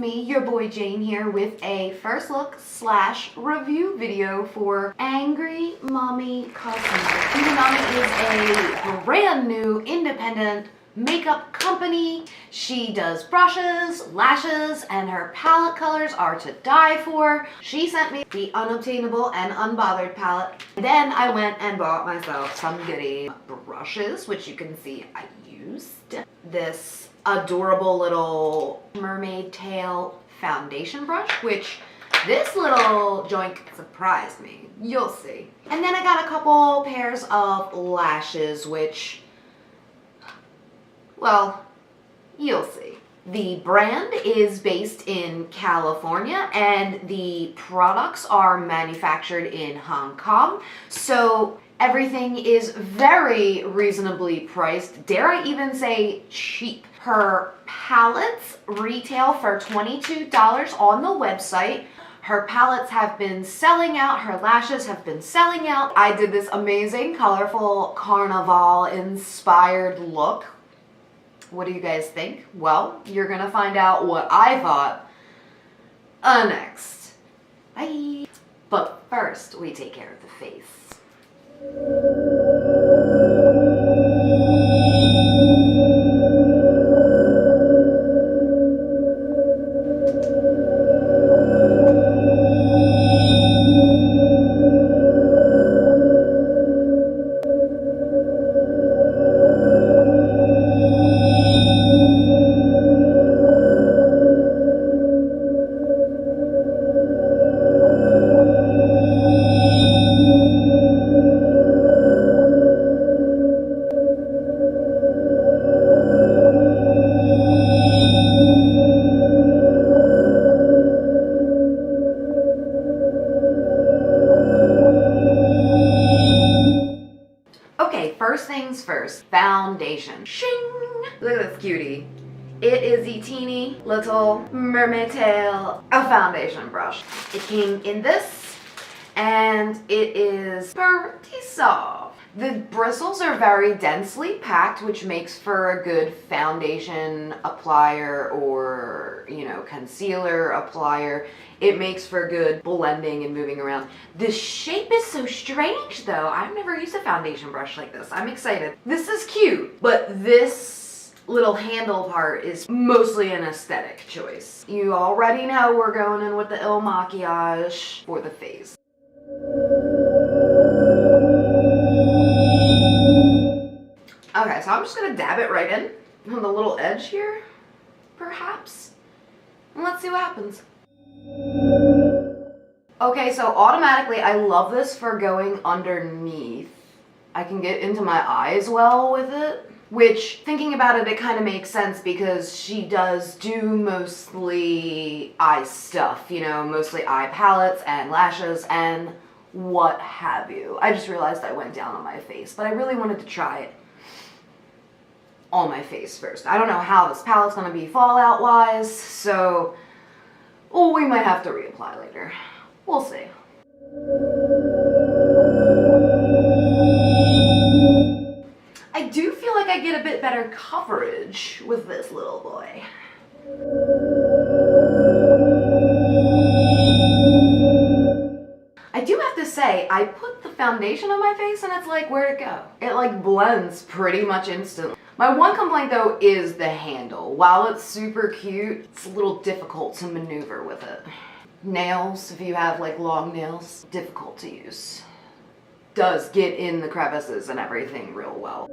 me, your boy Jane here, with a first look / review video for Angry Mommy Cosmetics. Angry Mommy is a brand new independent makeup company. She does brushes, lashes, and her palette colors are to die for. She sent me the Unobtainable and Unbothered palette. Then I went and bought myself some goodie brushes, which you can see I used. This adorable little mermaid tail foundation brush, which this little joint surprised me. You'll see. And then I got a couple pairs of lashes, which, well, you'll see. The brand is based in California and the products are manufactured in Hong Kong. So everything is very reasonably priced. Dare I even say cheap. Her palettes retail for $22 on the website. Her palettes have been selling out, her lashes have been selling out. I did this amazing, colorful, carnival-inspired look. What do you guys think? Well, you're gonna find out what I thought next. Bye! But first, we take care of the face. First things first, foundation. Shing! Look at this cutie. It is the teeny little mermaid tail foundation brush. It came in this, and it is pretty soft. The bristles are very densely packed, which makes for a good foundation applier or, concealer applier. It makes for good blending and moving around. The shape is so strange though. I've never used a foundation brush like this. I'm excited. This is cute, but this little handle part is mostly an aesthetic choice. You already know we're going in with the Il Maquillage for the face. Okay, so I'm just gonna dab it right in on the little edge here, perhaps. And let's see what happens. Okay, so automatically I love this for going underneath. I can get into my eyes well with it, which, thinking about it, it kind of makes sense because she does do mostly eye stuff, mostly eye palettes and lashes and what have you. I just realized I went down on my face, but I really wanted to try it on my face first. I don't know how this palette's gonna be fallout wise, so we might have to reapply later. We'll see. I do feel like I get a bit better coverage with this little boy. I do have to say, I put the foundation on my face and it's like, where'd it go? It like blends pretty much instantly. My one complaint though is the handle. While it's super cute, it's a little difficult to maneuver with it. Nails, if you have like long nails, difficult to use. Does get in the crevices and everything real well.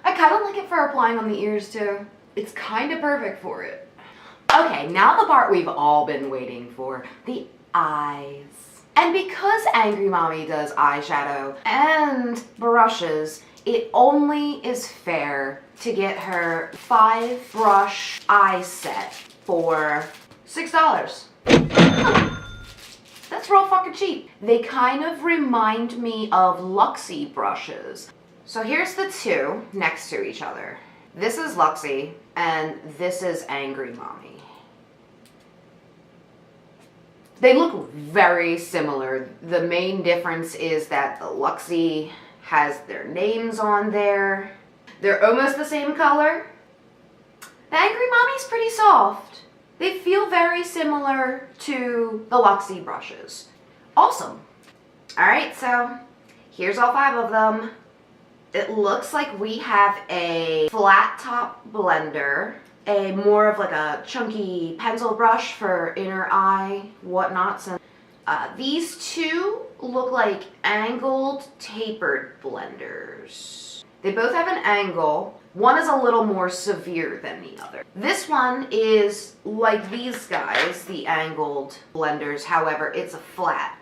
I kind of like it for applying on the ears too. It's kind of perfect for it. Okay, now the part we've all been waiting for, the eyes. And because Angry Mommy does eyeshadow and brushes, it only is fair to get her 5 brush eye set for $6. That's real fucking cheap. They kind of remind me of Luxie brushes. So here's the two next to each other. This is Luxie and this is Angry Mommy. They look very similar. The main difference is that the Luxie has their names on there. They're almost the same color, The Angry Mommy's pretty soft. They feel very similar to the Luxie brushes. Awesome. Alright, so here's all 5 of them. It looks like we have a flat top blender, a more of like a chunky pencil brush for inner eye whatnots, and these 2 look like angled tapered blenders. They both have an angle. One is a little more severe than the other. This one is like these guys, the angled blenders, however, it's a flat.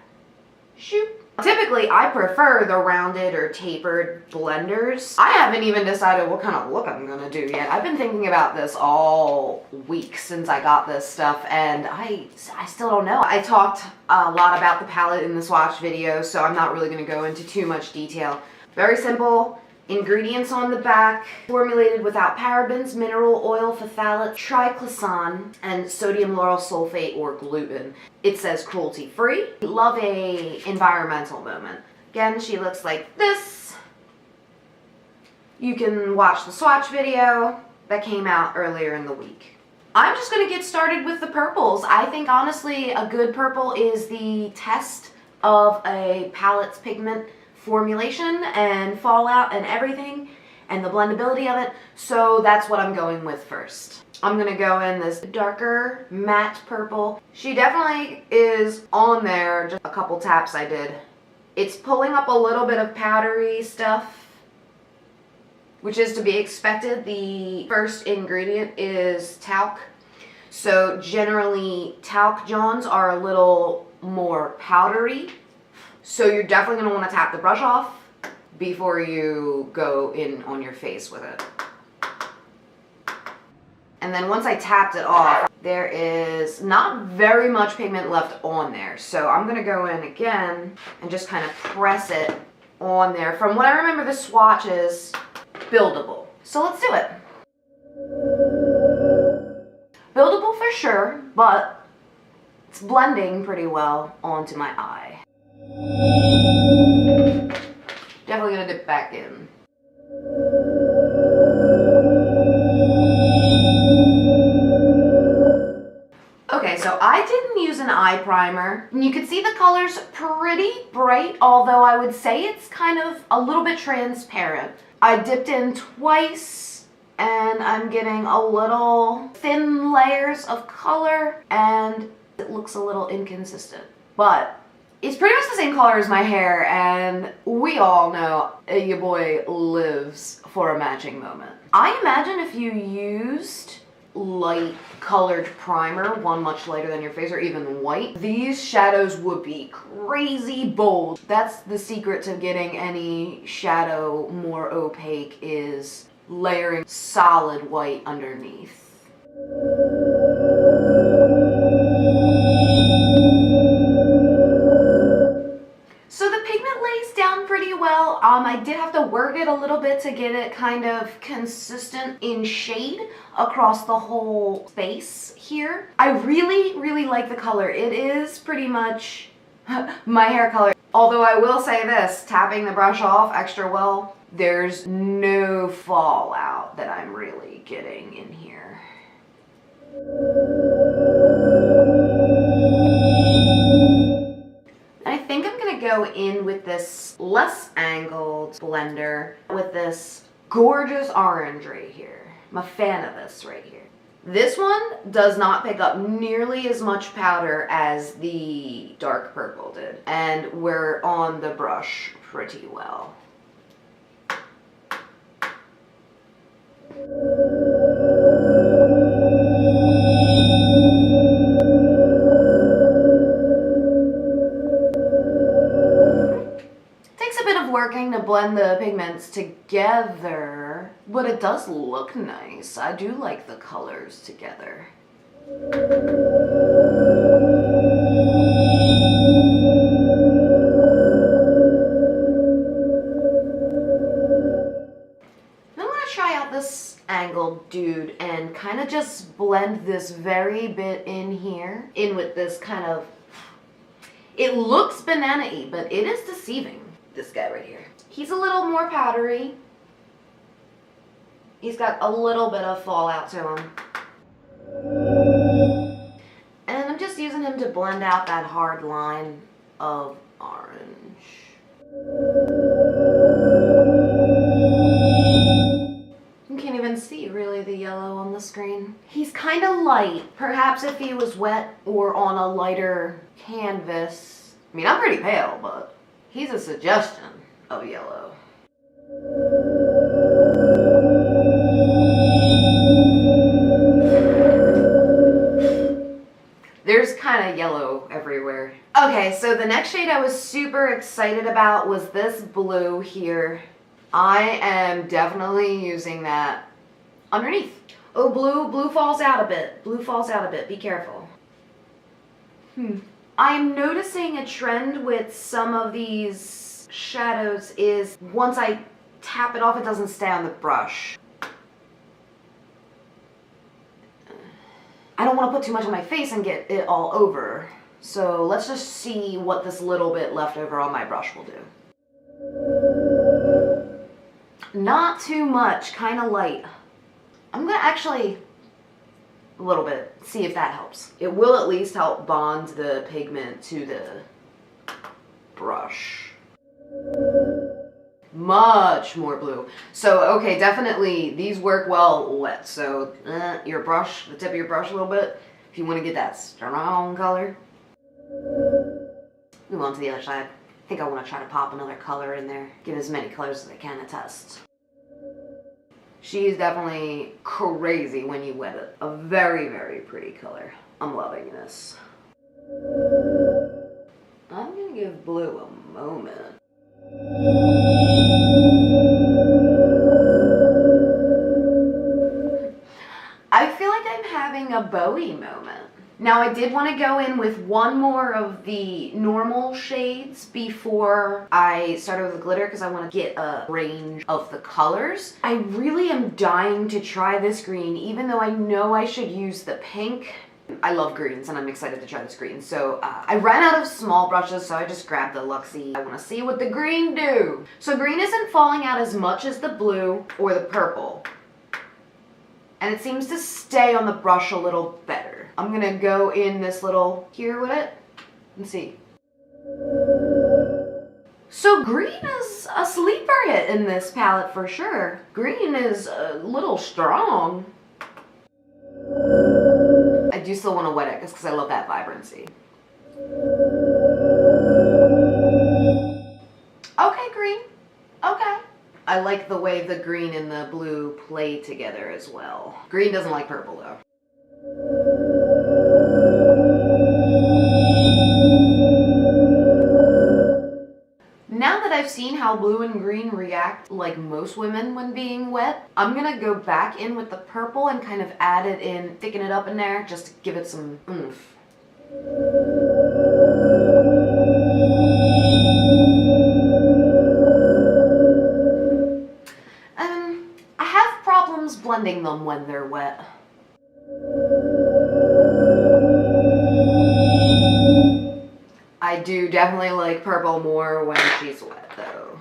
Shoot. Typically, I prefer the rounded or tapered blenders. I haven't even decided what kind of look I'm gonna do yet. I've been thinking about this all week since I got this stuff, and I still don't know. I talked a lot about the palette in the swatch video, so I'm not really gonna go into too much detail. Very simple. Ingredients on the back: formulated without parabens, mineral oil, phthalates, triclosan, and sodium lauryl sulfate or gluten. It says cruelty-free. Love a environmental moment. Again, she looks like this. You can watch the swatch video that came out earlier in the week. I'm just gonna get started with the purples. I think honestly a good purple is the test of a palette's pigment formulation and fallout and everything and the blendability of it, so that's what I'm going with first. I'm gonna go in this darker matte purple. She definitely is on there, just a couple taps I did. It's pulling up a little bit of powdery stuff, which is to be expected. The first ingredient is talc, so generally talc johns are a little more powdery. So you're definitely going to want to tap the brush off before you go in on your face with it. And then once I tapped it off, there is not very much pigment left on there. So I'm going to go in again and just kind of press it on there. From what I remember, the swatch is buildable. So let's do it. Buildable for sure, but it's blending pretty well onto my eye. Definitely gonna dip back in. Okay, so I didn't use an eye primer. You can see the color's pretty bright, although I would say it's kind of a little bit transparent. I dipped in twice and I'm getting a little thin layers of color and it looks a little inconsistent, but it's pretty much the same color as my hair, and we all know your boy lives for a matching moment. I imagine if you used light colored primer, one much lighter than your face or even white, these shadows would be crazy bold. That's the secret to getting any shadow more opaque, is layering solid white underneath. Well, I did have to work it a little bit to get it kind of consistent in shade across the whole space here. I really like the color. It is pretty much my hair color. Although I will say this, tapping the brush off extra well, there's no fallout that I'm really getting in here. I think I'm gonna go in with this less angled blender with this gorgeous orange right here. I'm a fan of this right here. This one does not pick up nearly as much powder as the dark purple did, and we're on the brush pretty well. Working to blend the pigments together, but it does look nice. I do like the colors together. I'm gonna try out this angled dude and kind of just blend this very bit in here, in with this kind of, it looks banana-y, but it is deceiving. This guy right here. He's a little more powdery. He's got a little bit of fallout to him. And I'm just using him to blend out that hard line of orange. You can't even see really the yellow on the screen. He's kind of light. Perhaps if he was wet or on a lighter canvas. I mean, I'm pretty pale, but he's a suggestion of yellow. There's kind of yellow everywhere. Okay, so the next shade I was super excited about was this blue here. I am definitely using that underneath. Oh, blue falls out a bit. Blue falls out a bit. Be careful. I'm noticing a trend with some of these shadows is once I tap it off, it doesn't stay on the brush. I don't want to put too much on my face and get it all over. So let's just see what this little bit left over on my brush will do. Not too much, kind of light. I'm gonna actually, a little bit, see if that helps. It will at least help bond the pigment to the brush. Much more blue. So, okay, definitely these work well wet. So, your brush, the tip of your brush a little bit, if you want to get that strong color. Move on to the other side. I think I want to try to pop another color in there. Give as many colors as I can to test. She's definitely crazy when you wet it. A very, very pretty color. I'm loving this. I'm gonna give blue a moment. I feel like I'm having a Bowie moment. Now I did want to go in with one more of the normal shades before I started with the glitter because I want to get a range of the colors. I really am dying to try this green even though I know I should use the pink. I love greens and I'm excited to try this green. So I ran out of small brushes, so I just grabbed the Luxie. I want to see what the green do. So green isn't falling out as much as the blue or the purple. And it seems to stay on the brush a little better. I'm gonna go in this little here with it and see. So green is a sleeper hit in this palette for sure. Green is a little strong. I do still want to wet it just because I love that vibrancy. Okay, green. Okay. I like the way the green and the blue play together as well. Green doesn't like purple though. Now that I've seen how blue and green react like most women when being wet, I'm gonna go back in with the purple and kind of add it in, thicken it up in there just to give it some oomph. I have problems blending them when they're wet. I do definitely like purple more when she's wet though.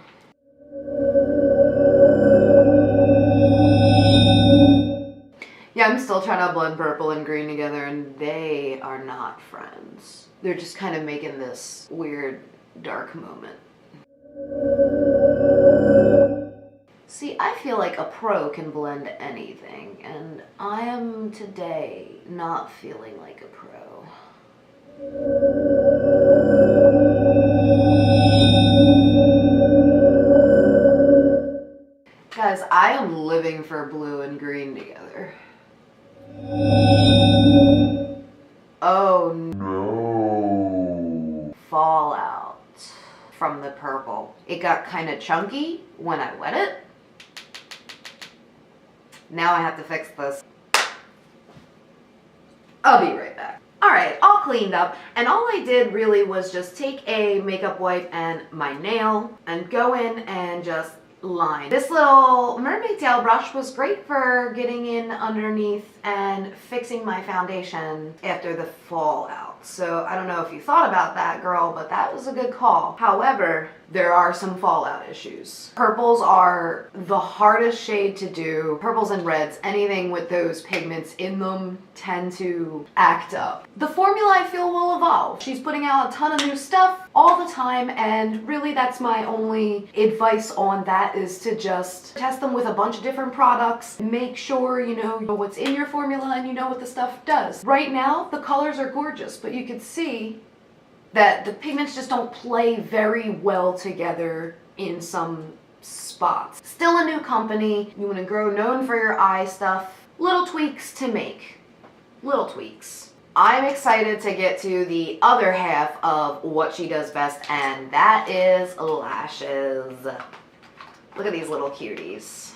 Yeah, I'm still trying to blend purple and green together and they are not friends. They're just kind of making this weird dark moment. See, I feel like a pro can blend anything and I am today not feeling like a pro. Guys, I am living for blue and green together. Oh no. Fallout from the purple. It got kind of chunky when I wet it. Now I have to fix this. I'll be right back. Alright, all cleaned up, and all I did really was just take a makeup wipe and my nail and go in and just line. This little mermaid tail brush was great for getting in underneath and fixing my foundation after the fallout. So I don't know if you thought about that, girl, but that was a good call. However, there are some fallout issues. Purples are the hardest shade to do. Purples and reds, anything with those pigments in them tend to act up. The formula I feel will evolve. She's putting out a ton of new stuff all the time, and really that's my only advice on that, is to just test them with a bunch of different products. Make sure you know what's in your formula and you know what the stuff does. Right now, the colors are gorgeous, but you can see that the pigments just don't play very well together in some spots. Still a new company. You want to grow known for your eye stuff. Little tweaks to make. Little tweaks. I'm excited to get to the other half of what she does best, and that is lashes. Look at these little cuties.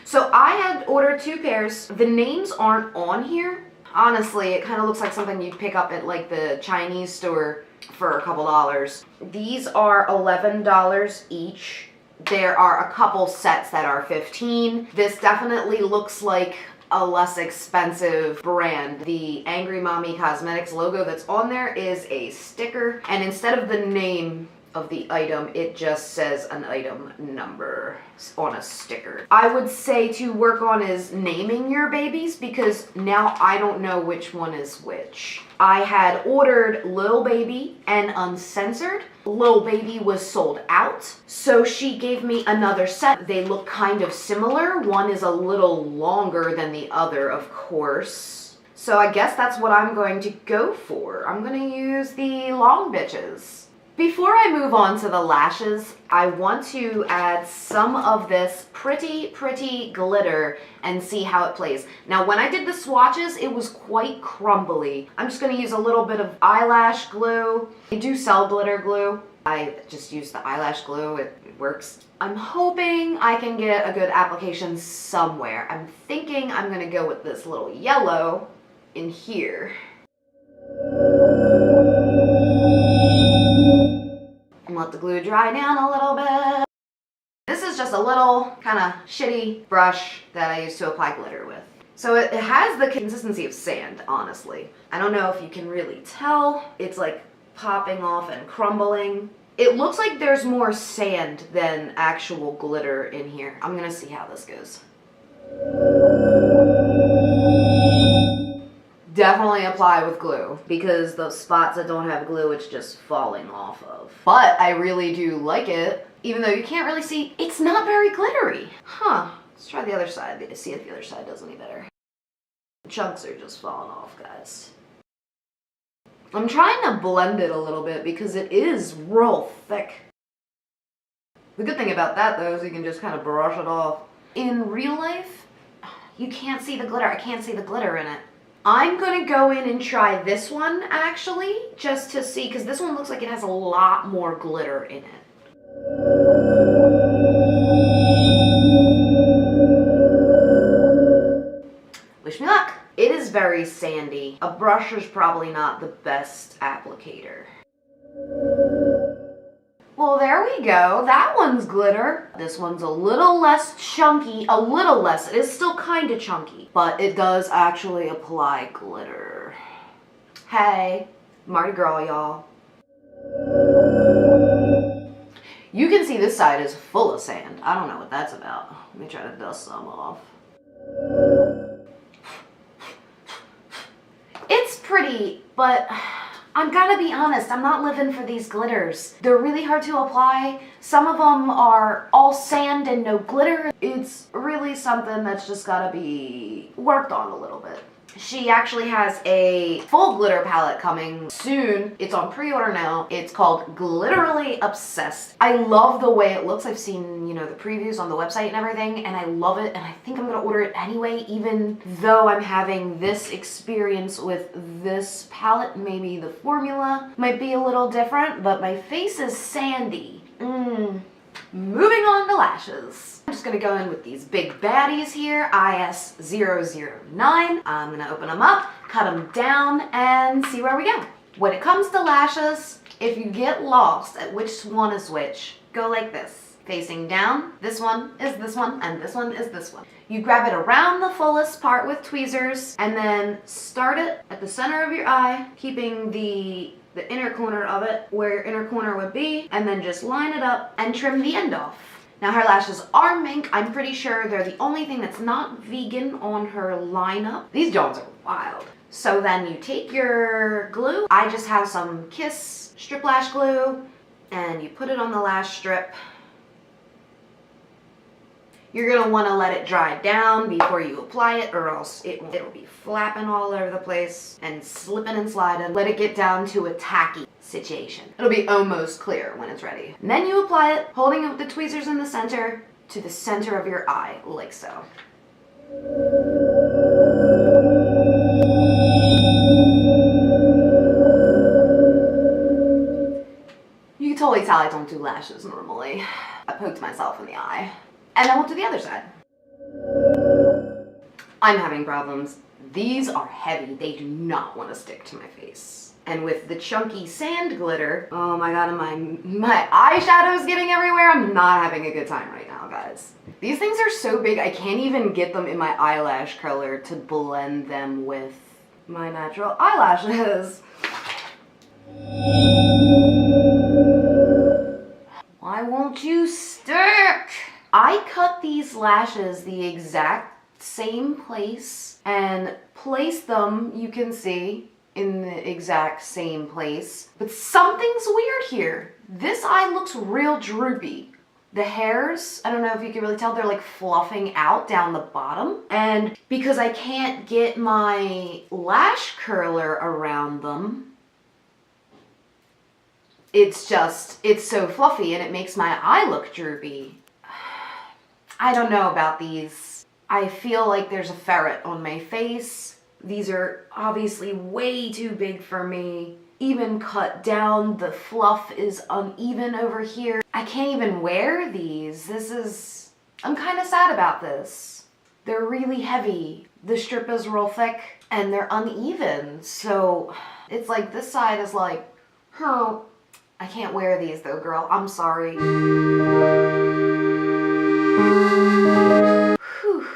So I had ordered 2 pairs. The names aren't on here. Honestly, it kind of looks like something you'd pick up at like the Chinese store for a couple dollars. These are $11 each. There are a couple sets that are $15. This definitely looks like a less expensive brand. The Angry Mommy Cosmetics logo that's on there is a sticker, and instead of the name of the item, it just says an item number on a sticker. I would say to work on is naming your babies, because now I don't know which one is which. I had ordered Lil Baby and Uncensored. Lil Baby was sold out, so she gave me another set. They look kind of similar. One is a little longer than the other, of course. So I guess that's what I'm going to go for. I'm gonna use the long bitches. Before I move on to the lashes, I want to add some of this pretty glitter and see how it plays. Now, when I did the swatches, it was quite crumbly. I'm just going to use a little bit of eyelash glue. They do sell glitter glue. I just use the eyelash glue. It works. I'm hoping I can get a good application somewhere. I'm thinking I'm going to go with this little yellow in here. And let the glue dry down a little bit. This is just a little kind of shitty brush that I use to apply glitter with. So it has the consistency of sand, honestly. I don't know if you can really tell. It's like popping off and crumbling. It looks like there's more sand than actual glitter in here. I'm gonna see how this goes. Definitely apply with glue, because those spots that don't have glue, it's just falling off of. But I really do like it, even though you can't really see. It's not very glittery. Huh. Let's try the other side to see if the other side does any better. The chunks are just falling off, guys. I'm trying to blend it a little bit because it is real thick. The good thing about that, though, is you can just kind of brush it off. In real life, you can't see the glitter. I can't see the glitter in it. I'm gonna go in and try this one, actually, just to see, because this one looks like it has a lot more glitter in it. Wish me luck. It is very sandy. A brush is probably not the best applicator. Well, there we go. That one's glitter. This one's a little less chunky. A little less. It is still kind of chunky, but it does actually apply glitter. Hey, Mardi Gras, y'all. You can see this side is full of sand. I don't know what that's about. Let me try to dust some off. It's pretty, but I'm gonna be honest, I'm not living for these glitters. They're really hard to apply. Some of them are all sand and no glitter. It's really something that's just gotta be worked on a little bit. She actually has a full glitter palette coming soon. It's on pre-order now. It's called Glitterally Obsessed. I love the way it looks. I've seen, the previews on the website and everything, and I love it, and I think I'm gonna order it anyway, even though I'm having this experience with this palette. Maybe the formula might be a little different, but my face is sandy. Moving on to lashes. I'm just gonna go in with these big baddies here, IS009. I'm gonna open them up, cut them down, and see where we go. When it comes to lashes, if you get lost at which one is which, go like this. facing down. This one is this one, and this one is this one. You grab it around the fullest part with tweezers, and then start it at the center of your eye, keeping the inner corner of it where your inner corner would be, and then just line it up and trim the end off. Now her lashes are mink. I'm pretty sure they're the only thing that's not vegan on her lineup. These dogs are wild. So then you take your glue. I just have some Kiss strip lash glue, and you put it on the lash strip. You're gonna wanna let it dry down before you apply it, or else it'll be flapping all over the place and slipping and sliding. Let it get down to a tacky situation. It'll be almost clear when it's ready. And then you apply it, holding it with the tweezers in the center to the center of your eye, like so. You can totally tell I don't do lashes normally. I poked myself in the eye. And then we'll do the other side. I'm having problems. These are heavy. They do not want to stick to my face. And with the chunky sand glitter, oh my god, my eyeshadow's getting everywhere. I'm not having a good time right now, guys. These things are so big, I can't even get them in my eyelash curler to blend them with my natural eyelashes. Why won't you stick? I cut these lashes the exact same place and placed them, you can see, in the exact same place. But something's weird here. This eye looks real droopy. The hairs, I don't know if you can really tell, they're like fluffing out down the bottom. And because I can't get my lash curler around them, it's so fluffy and it makes my eye look droopy. I don't know about these. I feel like there's a ferret on my face. These are obviously way too big for me. Even cut down, the fluff is uneven over here. I can't even wear these. I'm kind of sad about this. They're really heavy. The strip is real thick and they're uneven. So it's like this side is like, huh, I can't wear these though, girl. I'm sorry. Whew.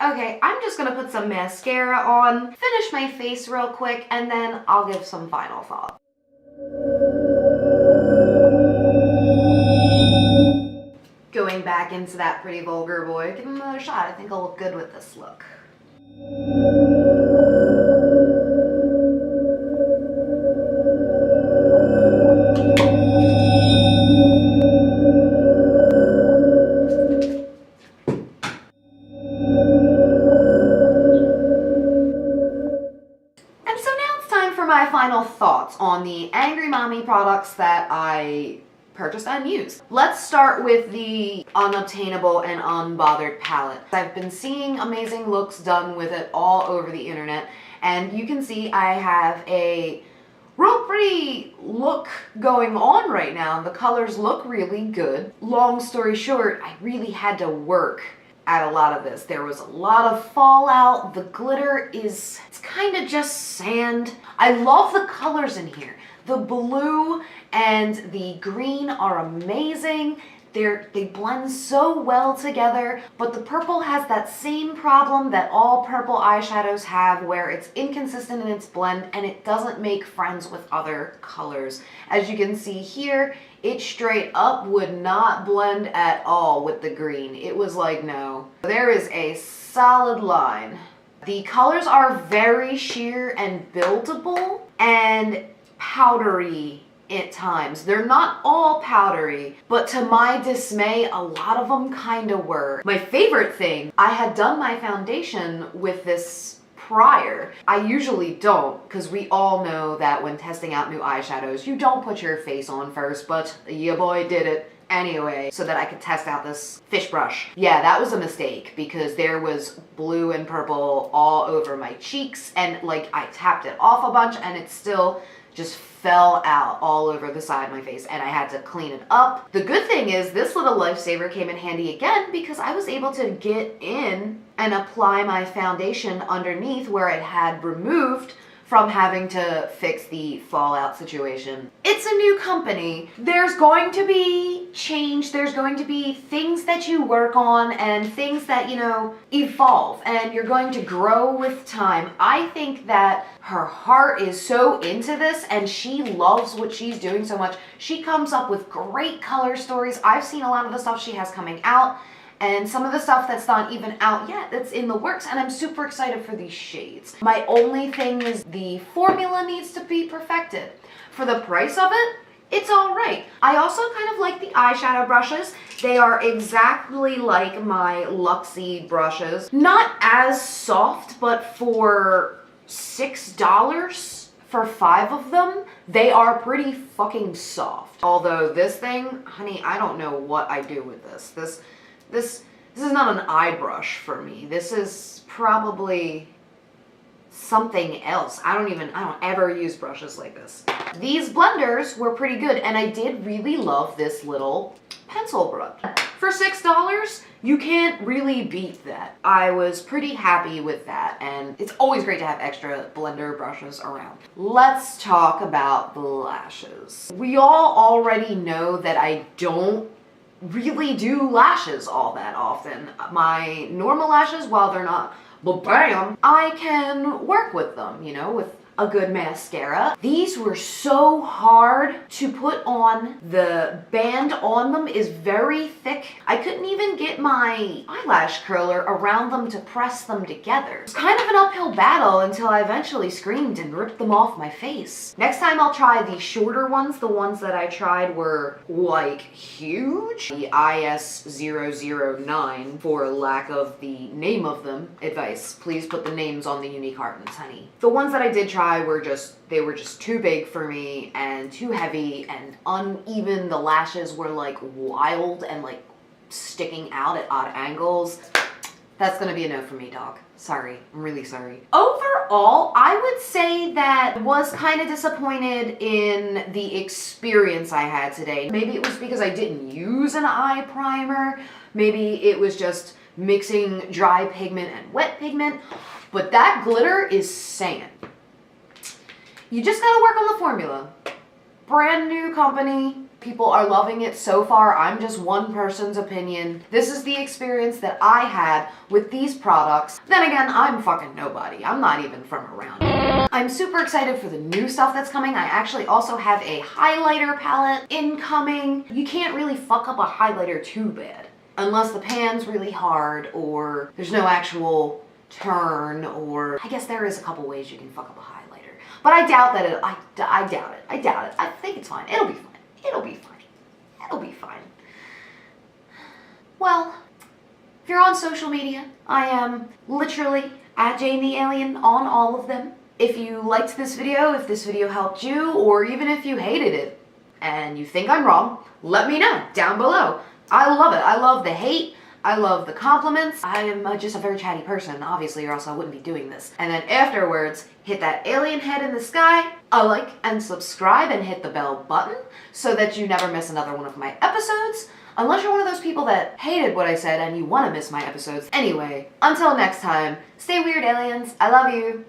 Okay, I'm just gonna put some mascara on, finish my face real quick, and then I'll give some final thought. Going back into that pretty vulgar boy, give him another shot. I think I'll look good with this look. My final thoughts on the Angry Mommy products that I purchased and used. Let's start with the unobtainable and unbothered palette. I've been seeing amazing looks done with it all over the internet, and you can see I have a real pretty look going on right now. The colors look really good. Long story short, I really had to work at a lot of this. There was a lot of fallout. The glitter it's kind of just sand. I love the colors in here. The blue and the green are amazing. They blend so well together, but the purple has that same problem that all purple eyeshadows have, where it's inconsistent in its blend and it doesn't make friends with other colors. As you can see here, it straight up would not blend at all with the green. It was like, no. There is a solid line. The colors are very sheer and buildable and powdery at times. They're not all powdery, but to my dismay, a lot of them kind of were. My favorite thing, I had done my foundation with this prior. I usually don't, because we all know that when testing out new eyeshadows, you don't put your face on first, but your boy did it anyway, so that I could test out this fish brush. Yeah, that was a mistake, because there was blue and purple all over my cheeks, and like I tapped it off a bunch and it still just fell out all over the side of my face, and I had to clean it up. The good thing is this little lifesaver came in handy again, because I was able to get in and apply my foundation underneath where it had removed from having to fix the fallout situation. It's a new company. There's going to be change. There's going to be things that you work on and things that, you know, evolve, and you're going to grow with time. I think that her heart is so into this and she loves what she's doing so much. She comes up with great color stories. I've seen a lot of the stuff she has coming out, and some of the stuff that's not even out yet, that's in the works, and I'm super excited for these shades. My only thing is the formula needs to be perfected. For the price of it, it's all right. I also kind of like the eyeshadow brushes. They are exactly like my Luxie brushes. Not as soft, but for $6 for 5 of them, they are pretty fucking soft. Although this thing, honey, I don't know what I do with this. This is not an eye brush for me. This is probably something else. I don't ever use brushes like this. These blenders were pretty good, and I did really love this little pencil brush. For $6, you can't really beat that. I was pretty happy with that, and it's always great to have extra blender brushes around. Let's talk about the lashes. We all already know that I don't really do lashes all that often. My normal lashes, while they're not bam, I can work with them, you know, with a good mascara. These were so hard to put on. The band on them is very thick. I couldn't even get my eyelash curler around them to press them together. It was kind of an uphill battle until I eventually screamed and ripped them off my face. Next time I'll try the shorter ones. The ones that I tried were like huge. The IS009, for lack of the name of them. Advice, please put the names on the unique cartons, honey. The ones that I did try were just too big for me and too heavy and uneven. The lashes were like wild and like sticking out at odd angles. That's gonna be a no for me, dog. Sorry, I'm really sorry. Overall, I would say that I was kind of disappointed in the experience I had today. Maybe it was because I didn't use an eye primer. Maybe it was just mixing dry pigment and wet pigment, but that glitter is sand. You just gotta work on the formula. Brand new company. People are loving it so far. I'm just one person's opinion. This is the experience that I had with these products. Then again, I'm fucking nobody. I'm not even from around here. I'm super excited for the new stuff that's coming. I actually also have a highlighter palette incoming. You can't really fuck up a highlighter too bad. Unless the pan's really hard or there's no actual turn, or I guess there is a couple ways you can fuck up a highlighter. But I doubt that I doubt it. I doubt it. I think it's fine. It'll be fine. It'll be fine. It'll be fine. Well, if you're on social media, I am literally at Jane the Alien on all of them. If you liked this video, if this video helped you, or even if you hated it and you think I'm wrong, let me know down below. I love it. I love the hate. I love the compliments. I am just a very chatty person, obviously, or else I wouldn't be doing this. And then afterwards, hit that alien head in the sky, a like and subscribe, and hit the bell button so that you never miss another one of my episodes. Unless you're one of those people that hated what I said and you want to miss my episodes. Anyway, until next time, stay weird, aliens. I love you.